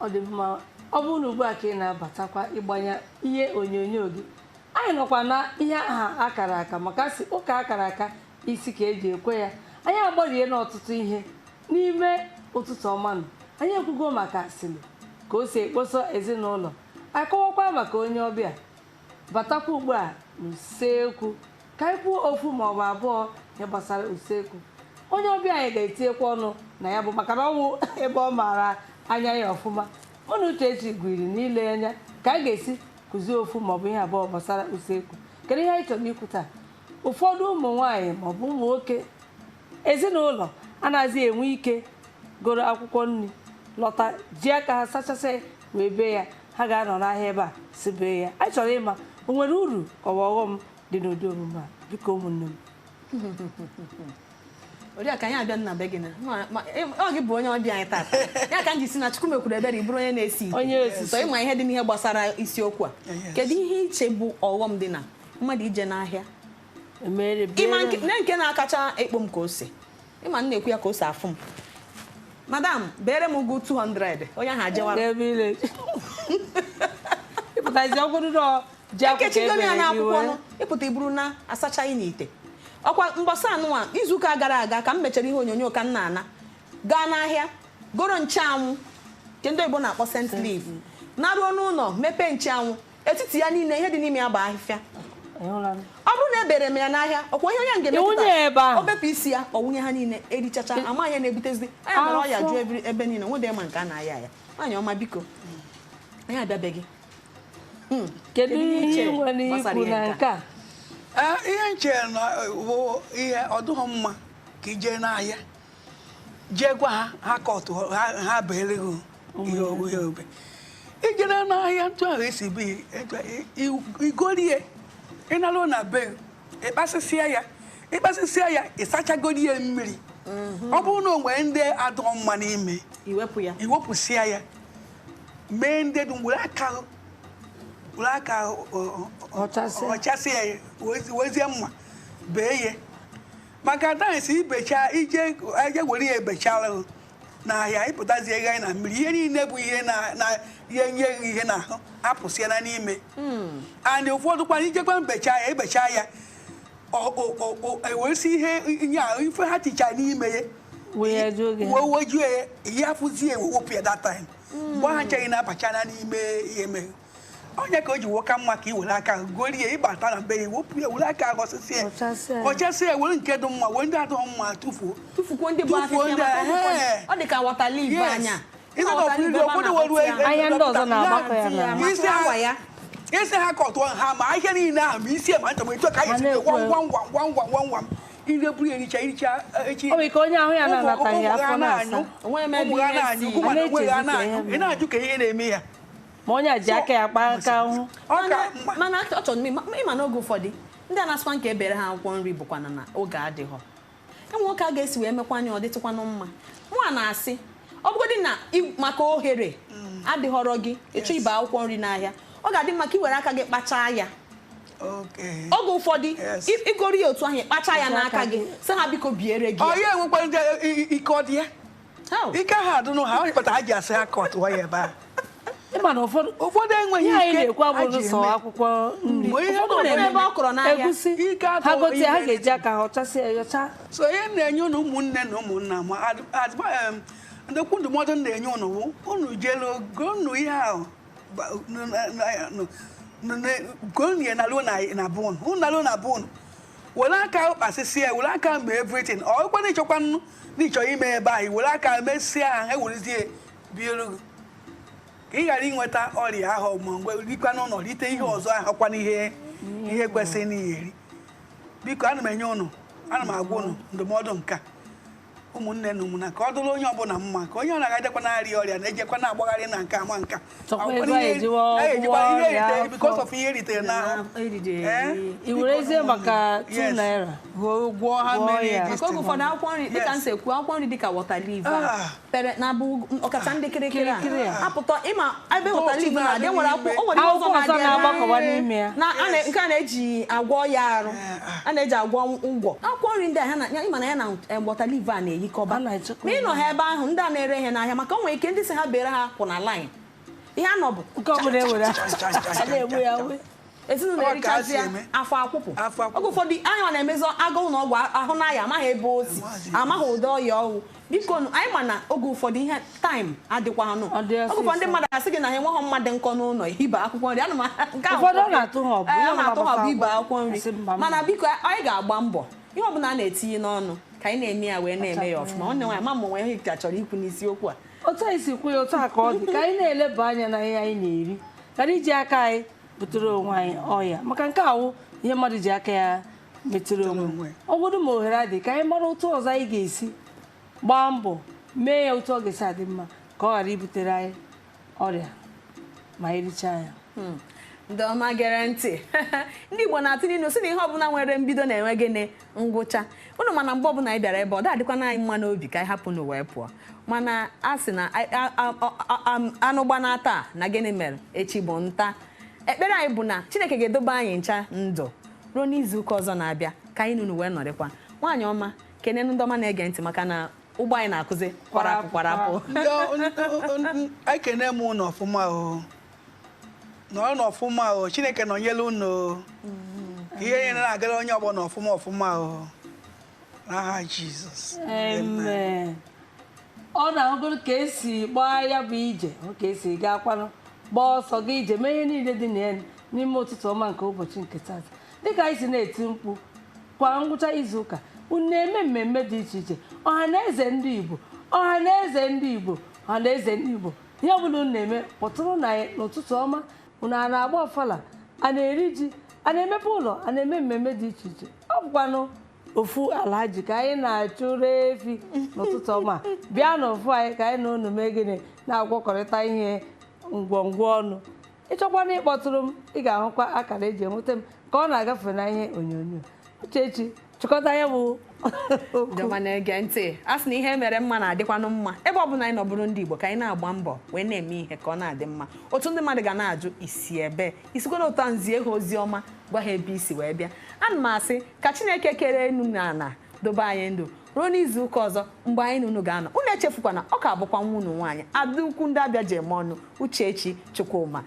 ọ dị mma ọ bụrụ na ugbu a ka ị na-abatakwa ịgbanya ihe onyonyo gị anyị nọkwa na ihe aha akara aka maka si ụka akara aka isi ka eji ekwe ya anyị agbarie n'ọtụtụ ihe n'ime ụtụtụ ọma nọ anyị ekwugo maka asịrị ka o si ekposo ezinụlọ akọwakwa maka onye ọbịa batakwa ugbu a n'usekwu ka anyị kwuo ofu maọbụ abụọ ihe gbasara usekwu onye ọbịa anyị ga-etinyekwa ọnụ na ya bụ maka na ọnwụ ebe ọ maara anya ya ọfụma mụ na Uchechi gwiri n'ile anya ka a ga-esi kụzie ofu maọbụ ihe abụọ gbasara usekwu kedu ihe anyị chọrọ ikwu taa ụfọdụ ụmụ nwaanyị maọbụ ụmụ nwoke ezinụlọ anaghịzi enwe ike goro akwụkwọ nri lọta ji aka ha sachasị wee bee ya ha ga-anọ n'ahịa ebe a si bee ya anyị chọrọ ịma o nwere uru ọwa ọghọm dị n'ụdị omume a biko ụmụnne m Oriakụ anyị abịa nna be gị na ọ gị bụ onye ọbịa anyị tata ya ka m ji si na Chukwu mekwuru ebere bụrụ onye na-esi onye osisi ịma ihe dị n'ihe gbasara isiokwu a kedu ihe iche bụ ọghọm dị na mmadụ ije n'ahịa ịma nke na-akacha ekpo m ka ose ịma m na-ekwu ya ka ose afụ m madam bere m ugwu 200 onye ahụ ajewara ekechigoro ya n'akwụkwọ ọnụ ịpụta iburu na asachaghị n'ite ọkwa mbọsị anụnwa izuụka gara aga ka m mechara ihe onyonyo ka m na-ana gaa n'ahịa goro ncheanwụ nke ndị Igbo na-akpọ scent leaf naruo n'ụlọ mepee ncheanwụ etiti ya niile ihe dị n'ime ya bụ ahịfịa ọ bụrụ na ebere m ya n'ahịa ọkwa ihe onye ga-emetụta o bepụ isi ya ọwụnye ha niile erichacha ama ya na-ebutezi anya mere ọ ya jụọ ebe niile nwede ma nke a na-aya ya nwaanyị ọma biko anyị abịabeghị kedu ihe nwere ikwu na nke a ihe nche bụ ihe ọdụghị mma ka ije n'ahịa jee gwa ha kọtụ ha bere gị ihe obe ijere n'ahịa ntụ ahụ esi bi igorie ịnalụ na be ịkpasịsịa ya ịsachagori ya mmiri ọ bụrụ na o nwere ndị adụghị mma n'ime iwepụsịa ya mee ndị dị mgbere aka ọchasị ya wezie mma bee ya maka daịsị ibecha ije were ya ebechala n'ahịa ịpụtazie gị na mmiri ihe niile bụ ihe na-ihe nye ihe n'ahụ apụsịala n'ime and ụfọdụ kwana ijekwa ebecha ya eweresi ife ha ticha n'ime ya wejuo ya ihe afụzie ewepụ ya that time mgbe ha ncheghị na-abachana n'ime ihe mere onye ka o ji nwoke mma ka i were aka gorie ịbata na be ya wepụ ya were aka ọsịsị ya ọchasị ya were nke dị mma wee ndị adịghị mma tụfuo ndị bụ ọ dị ka wọta liv anya anya ndị ọzọ na-agbakọ ya isi ha kọtụọ ha ma ihe niile ahụ ma isi ma nchọ ma etu ka anyị si gwam ile buru ericha echi onye ahụ ya na-anata ya afọ na-asa ị na-ajụ ka ihe na-eme ya ma onye ji aka ya kpaa aka ahụ mana ọ chọrọ ịma n'oge ụfọdụ ndị a na-asịkwa nke ebere ha akwụkwọ nri bụkwana na oge adịghọ enwe nwoke a ga-esi wee mekwanye ọ dịtụkwanụ mma nwa na-asị ọ bụgodị na maka ohere adịghọrọ gị ịchọ ibe akwụkwọ nri n'ahịa ọ ga-adị mma ka i were aka gị kpachaa ya oge ụfọdụ igoro ya otu ahụ kpachaa ya n'aka gị sị ha biko biere gị onye enwekwa ndị ike ọ dị ya ike ha adụnụ ha onye kpata ha ji asị ha kọtụwa ya ebe ahụ ụfọdụ enweghị ike na-ekwu abụrụ sọ akwụkwọ nri egusi ha gote ha ga-eji aka ha ọchasị enyocha so ihe na-enye ụnụ ụmụnne na ụmụnna ma ndekwu ndụmọdụ na-enye ụnụ ụnụ jelu gonu ihe ahụ gonu ya nalụ na bụnụ ụnụ nalụ na bụnụ were aka kpasịsị ya were aka mee everything ọ gwa n'ịchọkwa n'ịchọ ime ebe ahụ were aka mesịa ha ewerezie biere gị ka ị ghara inweta ọrịa ahụ ma mgbe rikwa n'ụlọ rite ihe ọzọ ahụkwa n'ihe kwesịrị n'ihe eri biko ana m enye ụnụ ana m agwa ụnụ ndụmọdụ nka ụmụnne na ụmụnna ka ọ dụrụ onye ọbụla mma ka onye ọ na-agadekwa na-arịa ọrịa na-ejekwa na-agbagharị na nke ama nka because of ihe eritere n'ahụ iwerezie maka 2 naira gwọọ ha mmiri maka oge ụfọdụ akwụkwọ nri dịka nsekwu akwụkwọ nri dịka wọta liv pere na-abụ ọkacha ndị kirikiri apụta ịma ebe wọta liv na-adị nwere akwụkwọ ọzọ na-agbakọba n'ime ya nke a na-eji agwọ ya arụ a na-eji agwọ ngwọ akwụkwọ nri ndị a ịma na ya na wọta liv a na-enye ehikọba A na-echekwa ma ị nọ ha ebe ahụ ndị a na-ere ihe n'ahịa maka o nwere ike ndị si ha bere ha kwụ na line ihe a nọ bụ nke ọbụla ewere a na-egbu ya we ezinụlọ Ọ ka a si erichazi ya eme. afọ akwụpụ Afọ akwụpụ. oge ụfọdụ anyị na-emezi agụụ na ọgwụ ahụ n'ahịa amaghị ebe o si amaghị ụdị ọya ọwụ biko anyị ma na oge ụfọdụ ihe taịm adịkwa anụ Ọ dị oge ụfọdụ ndị mmadụ asị gị na ha enweghị mmadụ nkọ n'ụlọ ibe akwụkwọ nri anụ m nke ahụ Ụfọdụ ọ na-atụ ha ọgụ, ihe ọ na-atụ ha ọgụ ibe akwụkwọ akwụkwọ nri asị mba mba. mana biko anyị ga-agba mbọ ihe ọbụla a na-etinye n'ọnụ ka anyị na-eme ya wee na-eme ya ọfụma nwanne nwaanyị ma mụ ihe ka chọrọ ikwu n'isiokwu a otu anyị si kwu ya otu a ka ọ dị ka anyị na-eleba anya na ihe anyị na-eri karịa iji aka anyị butere onwe anyị ọya maka nke awụ ihe mmadụ ji aka ya metụrụ onwe ọ bụrụ ma ohere adị ka anyị mara otu ọzọ anyị ga-esi gbaa mbọ mee ya otu ọ ga-esi adị mma ka ọ ghara ibutere anyị ọrịa ma anyị richaa ya ndị ọma gere ntị ndị Igbo na-atụ n'ilu si na ihe ọbụla nwere mbido na-enwe gịnị ngwụcha unu mana mgbe ọbụla anyị bịara ebe ọ da-adịkwana anyị mma n'obi ka anyị hapụ n'ụwa wee pụọ mana a sị na anụ gbana taa na gịnị mere echi bụ nta ekpere anyị bụ na Chineke ga-edobe anyị ncha ndụ ruo n'izu ụka ọzọ na-abịa ka anyị nunu wee nọrịkwa nwaanyị ọma kene ndị ọma na-ege ntị maka na ụgbọ anyị na-akụzi kwarapụ kwarapụ anyị kene m unu ọfụma o nọrọ n'ọfụma o Chineke nọnyere unu o ihe niile na-agara onye ọgbọ n'ọfụma ọfụma o n'aha Jizọs Amen. Ọ na-ahụgoro ka esi gbaa ya bụ ije hụ ka esi gaa kwanụ gbaa ọsọ gị ije mee ihe niile dị na ya n'ime ụtụtụ ọma nke ụbọchị nke taata dịka anyị si na-eti mkpu kwa ngwụcha izu ụka unu na-eme mmemme dị iche iche ọha na eze ndị Igbo ọha na eze ndị Igbo ọha na eze ndị Igbo ihe ọbụla unu na-eme kpọtụrụ na ya n'ụtụtụ ọma unu a na-agba ọfala a na-eri ji a na-emepe ụlọ a na-eme mmemme dị iche iche ọ bụkwanụ ofu Alhaji ka anyị na-achụrụ efi n'ụtụtụ ọma bịa n'ofu anyị ka anyị na unu mee gịnị na-agwakọrịta ihe ngwongwo ọnụ ịchọkwana ịkpọtụrụ m ị ga-ahụkwa akara eji enweta m ka ọ na-agafe na ihe onyonyo Uchechi chịkọta ya bụ ndị ọma na-ege ntị a sị na ihe mere mma na-adịkwanụ mma ebe ọ bụla anyị nọbụrụ ndị Igbo ka anyị na-agba mbọ wee na-eme ihe ka ọ na-adị mma otu ndị mmadụ ga na-ajụ isi ebe isikwala ụtọ nzie ha ozi ọma gwa ha ebe isi wee bịa ana m asị ka Chineke kere enu na ala dobe anyị ndụ ruo n'izu ụka ọzọ mgbe anyị na unu ga-anọ unu echefukwana ọ ka bụkwa nwa unu nwaanyị ada ukwu ndị Abịa ji eme ọnụ Uchechi Chukwuma